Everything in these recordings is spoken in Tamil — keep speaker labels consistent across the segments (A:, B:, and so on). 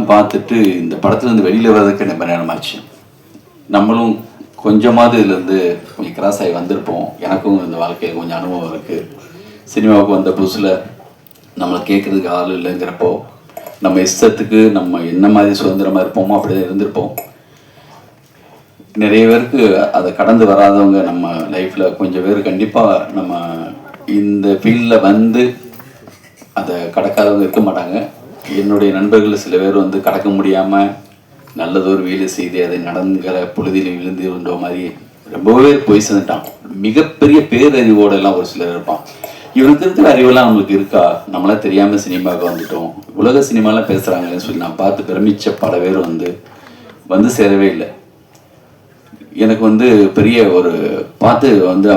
A: படம் பார்த்துட்டு இந்த படத்துலேருந்து வெளியில் வர்றதுக்கு ரொம்ப நேரமாச்சு. நம்மளும் கொஞ்சமாவது இதுலேருந்து கொஞ்சம் கிராஸ் ஆகி வந்திருப்போம். எனக்கும் இந்த வாழ்க்கையில் கொஞ்சம் அனுபவம் இருக்குது. சினிமாவுக்கு வந்த புதுசில் நம்மளை கேட்குறதுக்கு ஆள் இல்லைங்கிறப்போ நம்ம இஷ்டத்துக்கு நம்ம என்ன மாதிரி சுதந்திரமாக இருப்போமோ அப்படி தான் இருந்திருப்போம். நிறைய பேருக்கு அதை கடந்து வராதவங்க நம்ம லைஃப்பில் கொஞ்சம் பேர் கண்டிப்பாக நம்ம இந்த ஃபீல்டில் வந்து அதை கடக்காதவங்க இருக்க மாட்டாங்க. என்னுடைய நண்பர்கள் சில பேர் வந்து கடக்க முடியாமல் நல்லதொரு வேலை செய்து அதை நடங்கிற பொழுதில் விழுந்துன்ற மாதிரி ரொம்பவே போய் சேர்ந்துட்டான். மிகப்பெரிய பேரறிவோடு எல்லாம் ஒரு சிலர் இருப்பான். இவனுக்கு இருக்கிற அறிவெல்லாம் நம்மளுக்கு இருக்கா? நம்மளாம் தெரியாமல் சினிமாவுக்கு வந்துட்டோம், உலக சினிமாலாம் பேசுகிறாங்களேன்னு சொல்லி நான் பார்த்து பிரமிச்ச பல பேர் வந்து சேரவே இல்லை. எனக்கு வந்து பெரிய ஒரு பார்த்து வந்து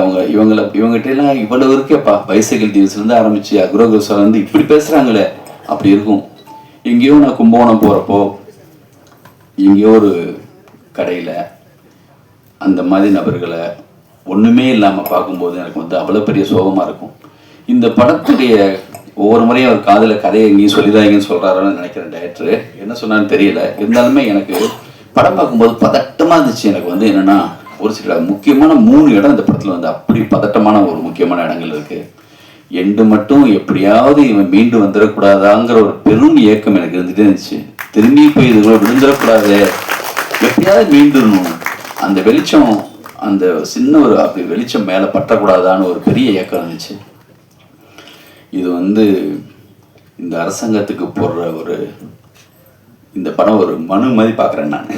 A: இவங்ககிட்டலாம் இவ்வளவு இருக்கேப்பா, பைசைக்கிள் டீல்ஸ்லேருந்து ஆரம்பித்து அக்ரோகோசாலேருந்து இப்படி பேசுகிறாங்களே அப்படி இருக்கும். எங்கேயோ நான் கும்பகோணம் போகிறப்போ எங்கேயோ ஒரு கடையில் அந்த மாதிரி நபர்களை ஒன்றுமே இல்லாமல் பார்க்கும்போது எனக்கு வந்து அவ்வளோ பெரிய சோகமாக இருக்கும். இந்த படத்துடைய ஒவ்வொரு முறையும் அவர் காதில் கதையை எங்கேயும் சொல்லிதாங்கன்னு சொல்கிறாருன்னு நினைக்கிறேன். டைரக்டர் என்ன சொன்னான்னு தெரியல. இருந்தாலுமே எனக்கு படம் பார்க்கும்போது பதட்டமாக இருந்துச்சு. எனக்கு வந்து என்னென்னா ஒரு சில முக்கியமான 3 இடம் இந்த படத்தில் வந்து அப்படி பதட்டமான ஒரு முக்கியமான இடங்கள் இருக்குது. எண்டு மட்டும் எப்படியாவது இவன் மீண்டு வந்துடக்கூடாதாங்கிற ஒரு பெரும் இயக்கம் எனக்கு இருந்துகிட்டே இருந்துச்சு. திரும்பி போய் இதுக்குள்ள விழுந்துடக்கூடாது, எப்படியாவது மீண்டுடணும், அந்த வெளிச்சம் அந்த சின்ன ஒரு அப்படி வெளிச்சம் மேலே பற்றக்கூடாதான்னு ஒரு பெரிய இயக்கம் இருந்துச்சு. இது வந்து இந்த அரசாங்கத்துக்கு போடுற இந்த படம் ஒரு மனு மாதிரி பார்க்குறேன் நான்.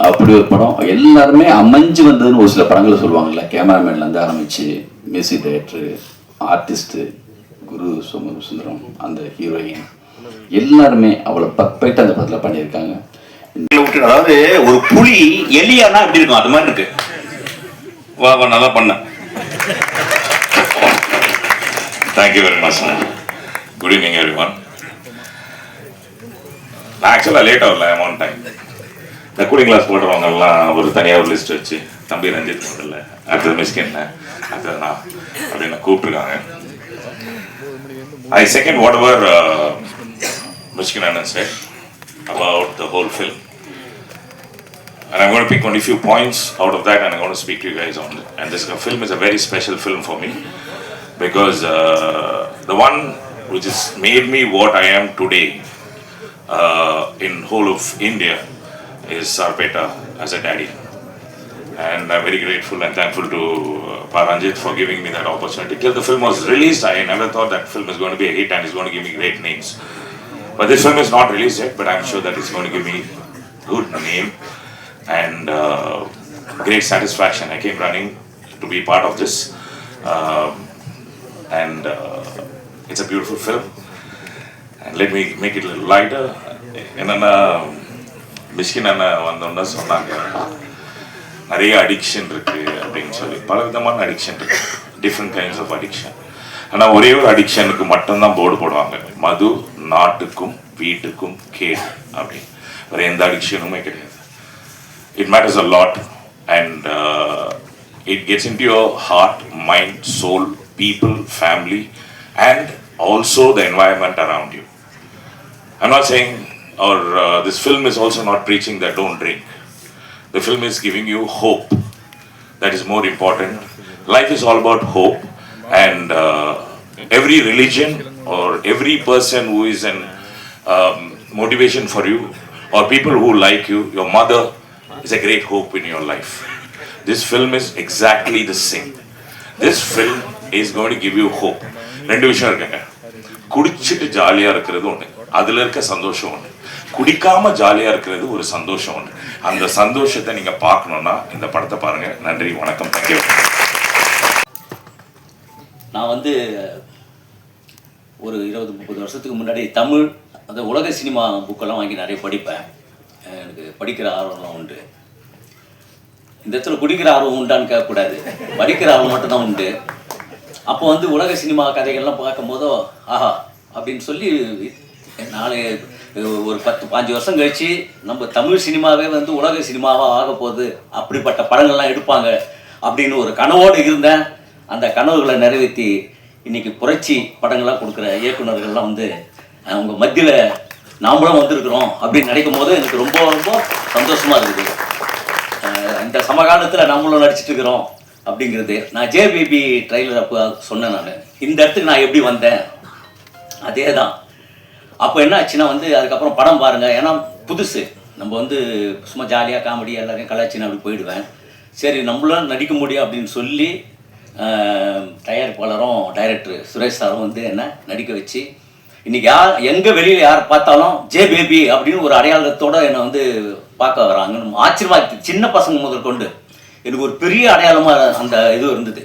A: அப்படி ஒரு படம் எல்லாருமே அமைஞ்சு வந்ததுன்னு ஒரு சில படங்களை சொல்லுவாங்கல்ல. கேமராமேன்லேருந்து ஆரம்பித்து மியூசிக் டைரக்டரு, ஆர்டிஸ்ட்டு, குரு சுந்தரம், அந்த ஹீரோயின் எல்லாருமே அவ்வளோ பர்ஃபெக்டாக அந்த படத்தில் பண்ணியிருக்காங்க.
B: அதாவது ஒரு புலி எலியானா எப்படி இருக்கும் அது மாதிரி இருக்கு. வா நல்லா பண்ண. Thank you very much. Good evening everyone. நான் ஆக்சுவலாக லேட் ஆகல, அமௌண்ட் டைம். இந்த கூலிங் கிளாஸ் போடுறவங்கெல்லாம் ஒரு தனியாக ஒரு லிஸ்ட் வச்சு தம்பி ரஞ்சித் இல்லை அடுத்தது மிஸ்கின் அடுத்தது நான் அப்படின்னு கூப்பிட்டுருக்காங்க. I second whatever Mishkin Anand said about the whole film. And I'm going to pick only a few points out of that and I'm going to speak to you guys on it. And this film is a very special film for me because the one which has made me what I am today in whole of India is Sarpeta as a daddy. And I'm very grateful and thankful to Paranjit for giving me that opportunity. Till the film was released, I never thought that film is going to be a hit and it's going to give me great names. But this film is not released yet, but I'm sure that it's going to give me good name and great satisfaction. I came running to be part of this and it's a beautiful film. And let me make it a little lighter. Enna Mishkin Anna vandonna sonnaanga நிறைய அடிக்ஷன் இருக்கு அப்படின்னு சொல்லி பல விதமான அடிக்ஷன் இருக்கு, டிஃப்ரெண்ட் கைண்ட்ஸ் ஆஃப் அடிக்ஷன். ஆனால் ஒரே ஒரு அடிக்ஷனுக்கு மட்டும்தான் போர்டு போடுவாங்க, மது நாட்டுக்கும் வீட்டுக்கும் கேடு அப்படின்னு. வேறு எந்த அடிக்ஷனுமே கிடையாது. It matters a lot and it gets into your heart, mind, soul, people, family and also the environment around you. I'm not saying or this film is also not preaching that don't drink. The film is giving you hope. That is more important. Life is all about hope and every religion or every person who is an motivation for you or people who like you, your mother is a great hope in your life. This film is exactly the same. This film is going to give you hope. ரெண்டு விஷயம் இருக்குங்க. குடிச்சிட்டு ஜாலியா இருக்கிறது ஒன்று, அதுல இருக்க சந்தோஷம் ஒன்று. குடிக்காம ஜாலியா இருக்கிறது ஒரு சந்தோஷம் ஒன்று. அந்த சந்தோஷத்தை நீங்க பார்க்கணும்னா இந்த படத்தை பாருங்க. நன்றி, வணக்கம், தேங்க்யூ.
C: நான் வந்து ஒரு 20-30 வருஷத்துக்கு முன்னாடி தமிழ் அந்த உலக சினிமா புக்கெல்லாம் வாங்கி நிறைய படிப்பேன். எனக்கு படிக்கிற ஆர்வம்லாம் உண்டு. இந்த இடத்துல குடிக்கிற ஆர்வம் உண்டான்னு கேட்கக்கூடாது, படிக்கிற ஆர்வம் மட்டும்தான் உண்டு. அப்போ வந்து உலக சினிமா கதைகள்லாம் பார்க்கும்போதோ ஆஹா அப்படின்னு சொல்லி நாளை ஒரு 10-15 வருஷம் கழிச்சு நம்ம தமிழ் சினிமாவே வந்து உலக சினிமாவாக ஆக போகுது, அப்படிப்பட்ட படங்கள்லாம் எடுப்பாங்க அப்படின்னு ஒரு கனவோடு இருந்தேன். அந்த கனவுகளை நிறைவேற்றி இன்றைக்கி புரட்சி படங்கள்லாம் கொடுக்குற இயக்குனர்கள்லாம் வந்து அவங்க மத்தியில் நாமளும் வந்திருக்கிறோம் அப்படின்னு நினைக்கும் போது எனக்கு ரொம்ப ரொம்ப சந்தோஷமாக இருக்குது. இந்த சமகாலத்தில் நம்மளும் நடிச்சிட்டு இருக்கிறோம் அப்படிங்கிறது. நான் ஜேபிபி ட்ரைலர் அப்போ சொன்னேன். நான் இந்த இடத்துக்கு நான் எப்படி வந்தேன் அதே தான். அப்போ என்ன ஆச்சுன்னா வந்து அதுக்கப்புறம் படம் பாருங்கள், ஏன்னா புதுசு, நம்ம வந்து சும்மா ஜாலியாக காமெடி எல்லாரையும் கலாச்சின்னு அப்படி போயிடுவேன். சரி நம்மளும் நடிக்க முடியும் அப்படின்னு சொல்லி தயாரிப்பாளரும் டைரக்டர் சுரேஷ் சாரும் வந்து என்ன நடிக்க வச்சு இன்றைக்கி எங்கே வெளியில் யார் பார்த்தாலும் ஜேபிபி அப்படின்னு ஒரு அடையாளத்தோடு என்னை வந்து பார்க்க வராங்க. ஆச்சரியமாக இருக்குது. சின்ன பசங்க முதல் கொண்டு எனக்கு ஒரு பெரிய அடையாளமாக அந்த இது இருந்தது.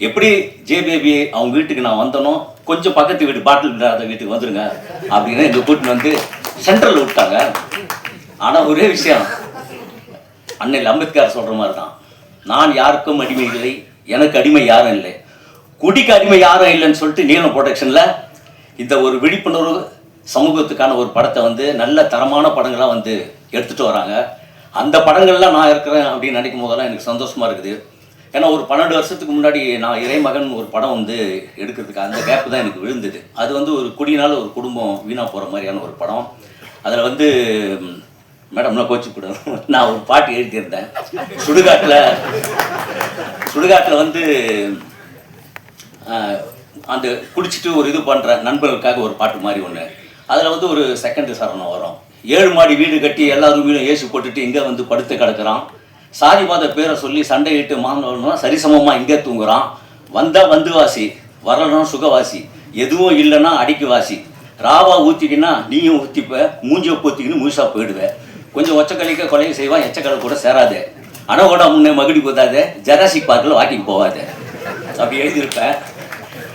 C: எப்படி ஜேபிபி அவங்க வீட்டுக்கு நான் வந்தனோ, கொஞ்சம் பக்கத்து வீட்டு பாட்டில் விடாத வீட்டுக்கு வந்துடுங்க அப்படின்னு எங்கள் கூட்டின்னு வந்து சென்ட்ரலில் விட்டாங்க. ஆனால் ஒரே விஷயம், அன்னையில் அம்பேத்கர் சொல்கிற மாதிரி தான், நான் யாருக்கும் அடிமை இல்லை, எனக்கு அடிமை யாரும் இல்லை, குடிக்கு அடிமை யாரும் இல்லைன்னு சொல்லிட்டு நீலம் ப்ரொடக்ஷனில் இந்த ஒரு விழிப்புணர்வு சமூகத்துக்கான ஒரு படத்தை வந்து நல்ல தரமான படங்களாக வந்து எடுத்துகிட்டு வராங்க. அந்த படங்கள்லாம் நான் இருக்கிறேன் அப்படின்னு நினைக்கும் போதெல்லாம் எனக்கு சந்தோஷமாக இருக்குது. ஏன்னா ஒரு 12 வருஷத்துக்கு முன்னாடி நான் இறைமகன் ஒரு படம் வந்து எடுக்கிறதுக்கு அந்த கேப்பு தான் எனக்கு விழுந்தது. அது வந்து ஒரு குடியினால் ஒரு குடும்பம் வீணாக போகிற மாதிரியான ஒரு படம். அதில் வந்து மேடம்லாம் கோச்சிக்கூடாது, நான் ஒரு பாட்டு எழுதியிருந்தேன். சுடுகாட்டில் வந்து அந்த குடிச்சிட்டு ஒரு இது பண்ணுற நண்பர்களுக்காக ஒரு பாட்டு மாதிரி ஒன்று. அதில் வந்து ஒரு செகண்ட் சரணம் வரும். 7 மாடி வீடு கட்டி எல்லாரும் வீடும் ஏசி போட்டுட்டு இங்கே வந்து படுத்து கிடக்குறான், சாதிவாத பேரை சொல்லி சண்டையிட்டு மாணவனா சரிசமமாக இங்கே தூங்குறான், வந்தால் வந்து வாசி, வரலன்னா சுகவாசி, எதுவும் இல்லைன்னா அடிக்கு வாசி, ராவா ஊற்றிக்கினா நீயும் ஊற்றிப்ப, மூஞ்சியை ஊற்றிக்கின்னு முழுசாக போயிடுவேன், கொஞ்சம் ஒச்சக்கலிக்க கொலையை செய்வான், எச்சக்கலை கூட சேராது, அணவோட முன்னே மகிடி போதாது, ஜெராசிக் பார்க்கில் வாக்கிங் போகாது அப்படி எழுதியிருப்பேன்.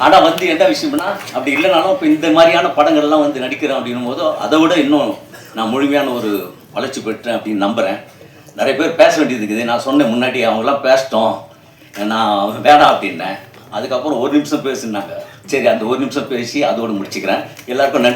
C: ஆனால் வந்து என்ன விஷயம்னா, அப்படி இல்லைனாலும் இப்போ இந்த மாதிரியான படங்கள்லாம் வந்து நடிக்கிறேன் அப்படின்னும் போதோ அதை விட இன்னும் நான் முழுமையான ஒரு வளர்ச்சி பெற்றேன் அப்படின்னு நம்புகிறேன். நிறைய பேர் பேச வேண்டியது இருக்குது. நான் சொன்னேன் முன்னாடி, அவங்களாம் பேசிட்டோம், நான் வேணாம் அப்படின்னேன். அதுக்கப்புறம் 1 நிமிஷம் பேசுனாங்க. சரி, அந்த 1 நிமிஷம் பேசி அதோடு முடிச்சுக்கிறேன். எல்லாருக்கும் நன்றி.